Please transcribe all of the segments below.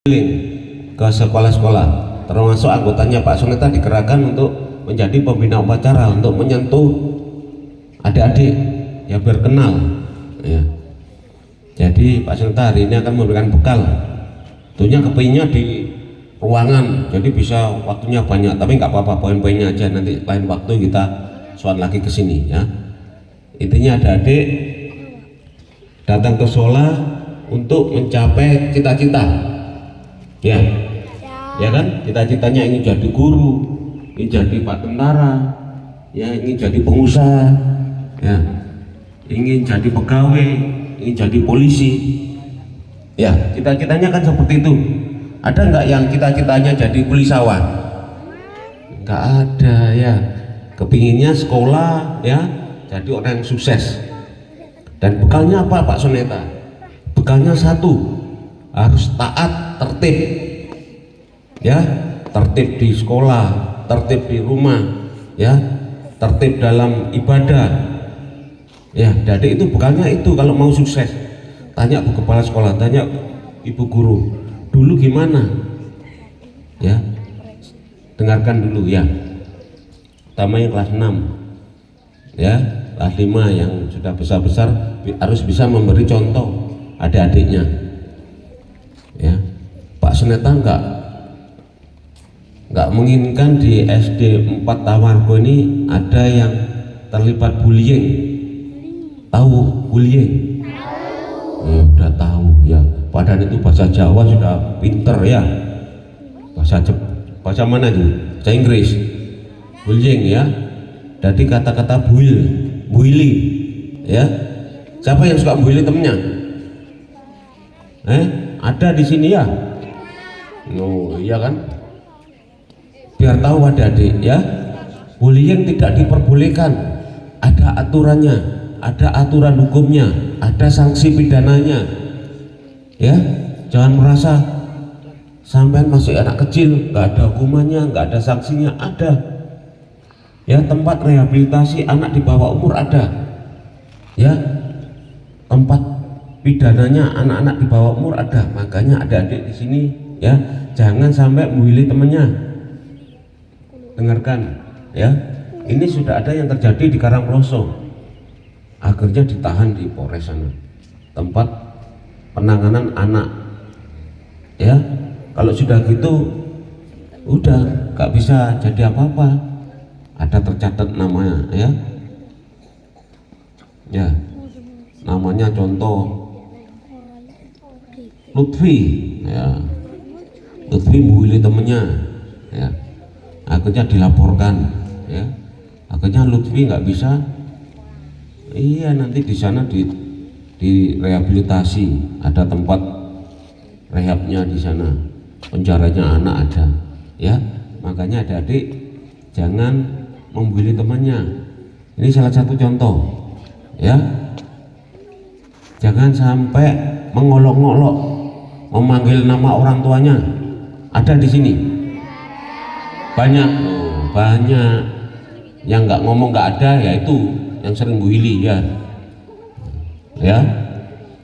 ke sekolah-sekolah, termasuk anggotanya Pak Soneta dikerahkan untuk menjadi pembina upacara untuk menyentuh adik-adik ya, biar kenal ya. Jadi Pak Soneta hari ini akan memberikan bekal, tentunya kepingnya di ruangan, jadi bisa waktunya banyak, tapi nggak apa-apa, poin-poinnya aja, nanti lain waktu kita soal lagi ke sini ya. Intinya adik-adik datang ke sekolah untuk mencapai cita-cita ya, ya kan, cita-citanya ingin jadi guru, ingin jadi pak tentara, ya, ingin jadi pengusaha, ya, ingin jadi pegawai, ingin jadi polisi, ya, cita-citanya kan seperti itu. Ada nggak yang cita-citanya jadi kuli sawah? Nggak ada ya, kepinginnya sekolah ya, jadi orang yang sukses. Dan bekalnya apa Pak Soneta? Bekalnya satu, harus taat, tertib ya, tertib di sekolah, tertib di rumah ya, tertib dalam ibadah ya. Jadi itu bekalnya itu kalau mau sukses. Tanya Bu Kepala Sekolah, tanya Ibu Guru, dulu gimana ya, dengarkan dulu ya, pertama yang kelas 6 ya, kelas 5 yang sudah besar-besar harus bisa memberi contoh adik-adiknya ya. Pak Soneta nggak menginginkan di SD 4 Tawargo ini ada yang terlibat bullying. Tahu bullying? Ya, udah tahu ya, padahal itu bahasa Jawa sudah pinter ya, bahasa mana itu? Bahasa Inggris bullying ya. Jadi kata-kata bully ya, siapa yang suka bully temennya? Ada di sini ya? Oh iya kan, biar tahu adik-adik ya, bullying tidak diperbolehkan, ada aturannya, ada aturan hukumnya, ada sanksi pidananya ya. Jangan merasa sampai masih anak kecil nggak ada hukumannya, nggak ada sanksinya. Ada ya, tempat rehabilitasi anak di bawah umur ada ya, tempat pidananya anak-anak di bawah umur ada. Makanya adik-adik di sini ya, jangan sampai membuli temennya. Dengarkan ya, ini sudah ada yang terjadi di Karangploso, akhirnya ditahan di Polres sana, tempat penanganan anak ya. Kalau sudah gitu udah gak bisa jadi apa-apa, ada tercatat namanya ya, ya, namanya contoh Lutfi ya, Lutfi membuli temennya ya, akhirnya dilaporkan ya, akhirnya Lutfi nggak bisa. Iya, nanti di sana di rehabilitasi, ada tempat rehabnya di sana, penjaranya anak ada ya. Makanya adik-adik jangan membuli temannya, ini salah satu contoh ya. Jangan sampai mengolok-ngolok, memanggil nama orang tuanya. Ada di sini banyak, banyak yang nggak ngomong, nggak ada, yaitu yang sering buili ya. Ya,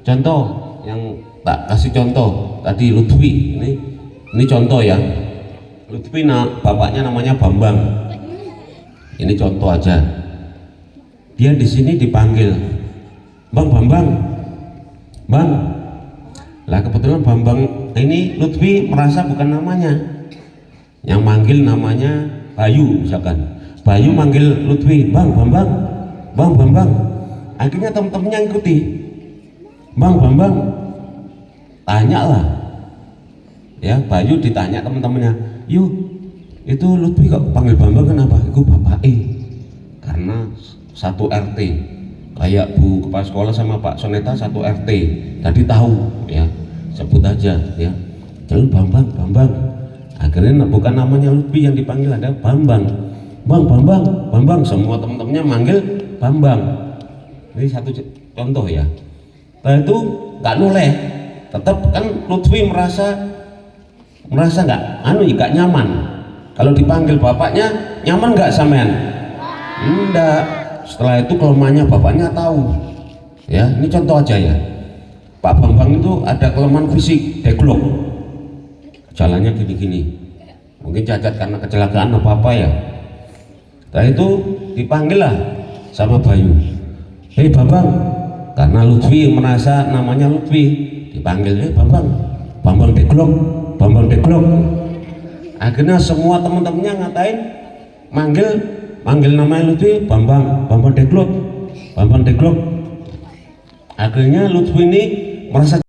contoh yang tak kasih contoh tadi Lutfi, ini contoh ya. Lutfi bapaknya namanya Bambang. Ini contoh aja. Dia di sini dipanggil Bang Bambang, Bang. Lah kebetulan Bambang ini Lutfi merasa bukan namanya, yang manggil namanya Bayu misalkan. Bayu manggil Lutfi Bang Bambang, Bang Bambang. Akhirnya temen-temennya ikuti Bang Bambang. Tanyalah ya, Bayu ditanya teman-temannya, yuk itu Lutfi kok panggil Bambang kenapa? Itu bapak karena satu RT, kayak Bu Kepala Sekolah sama Pak Soneta satu RT, tadi tahu ya, sebut aja ya, jadi Bambang, Bambang. Akhirnya bukan namanya Lutfi yang dipanggil, ada Bambang, Bang Bambang, Bambang. Semua teman-temannya manggil Bambang. Ini satu contoh ya. Nah itu nggak noleh, tetap kan Lutfi merasa nggak nyaman. Kalau dipanggil bapaknya nyaman nggak sampean? Enggak. Setelah itu kelemahannya bapaknya tahu ya. Ini contoh aja ya, Pak Bambang itu ada kelemahan fisik, deglok jalannya gini-gini, mungkin cacat karena kecelakaan apa ya. Setelah itu dipanggil lah sama Bayu, hei Bambang, karena Lutfi merasa namanya Lutfi, dipanggil, hei Bambang, Bambang Deglok, Bambang Deglok. Akhirnya semua teman-temannya ngatain, manggil namanya Lutfi, Bambang Deglok, Bambang Deglok. Akhirnya Lutfi ini merasa